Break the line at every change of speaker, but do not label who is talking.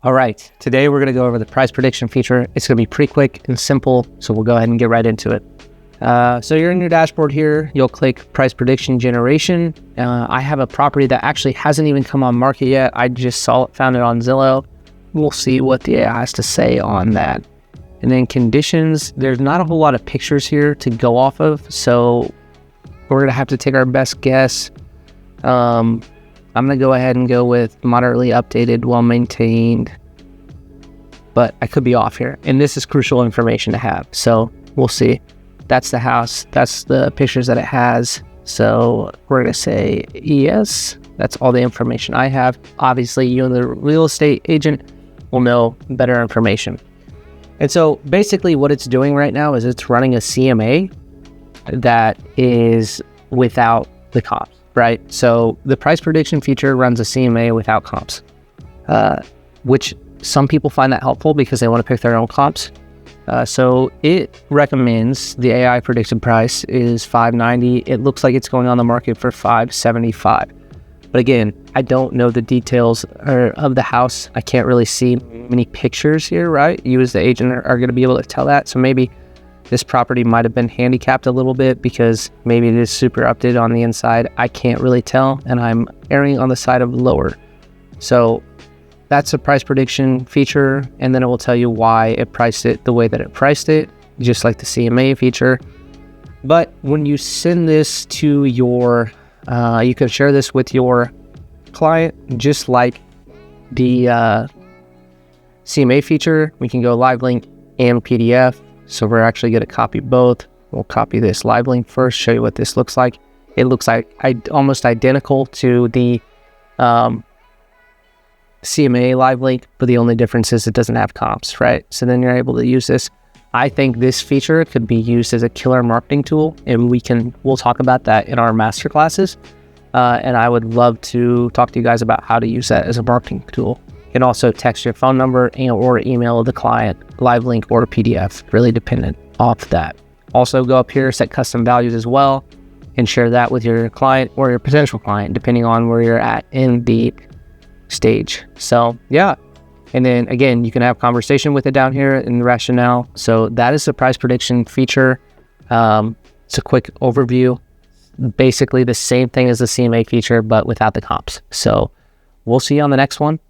All right, today we're going to go over the price prediction feature. It's going to be pretty quick and simple, so we'll go ahead and get right into it. So you're in your dashboard here, you'll click price prediction generation. I have a property that actually hasn't even come on market yet. I just found it on Zillow. We'll see what the AI has to say on that. And then conditions, there's not a whole lot of pictures here to go off of, so we're going to have to take our best guess. I'm going to go ahead and go with moderately updated, well-maintained, but I could be off here. And this is crucial information to have, so we'll see. That's the house. That's the pictures that it has. So we're going to say yes. That's all the information I have. Obviously, you, the real estate agent, will know better information. And so basically what it's doing right now is it's running a CMA that is without the comps, right? So the price prediction feature runs a CMA without comps, which some people find that helpful because they want to pick their own comps. So it recommends the AI predicted price is $590. It looks like it's going on the market for $575. But again, I don't know the details of the house. I can't really see many pictures here, right? You as the agent are going to be able to tell that. So maybe this property might have been handicapped a little bit because maybe it is super updated on the inside. I can't really tell, and I'm erring on the side of lower. So that's a price prediction feature, and then it will tell you why it priced it the way that it priced it, just like the CMA feature. But when you send this to your, you can share this with your client, just like the CMA feature. We can go live link and PDF. So we're actually going to copy both. We'll copy this live link first, show you what this looks like. It looks like almost identical to the CMA live link, but the only difference is it doesn't have comps, right? So then you're able to use this. I think this feature could be used as a killer marketing tool, and we'll talk about that in our masterclasses. And I would love to talk to you guys about how to use that as a marketing tool. You can also text your phone number or email the client, live link or PDF, really dependent off that. Also go up here, set custom values as well, and share that with your client or your potential client, depending on where you're at in the stage. So yeah. And then again, you can have conversation with it down here in the rationale. So that is the price prediction feature. It's a quick overview. Basically the same thing as the CMA feature, but without the comps. So we'll see you on the next one.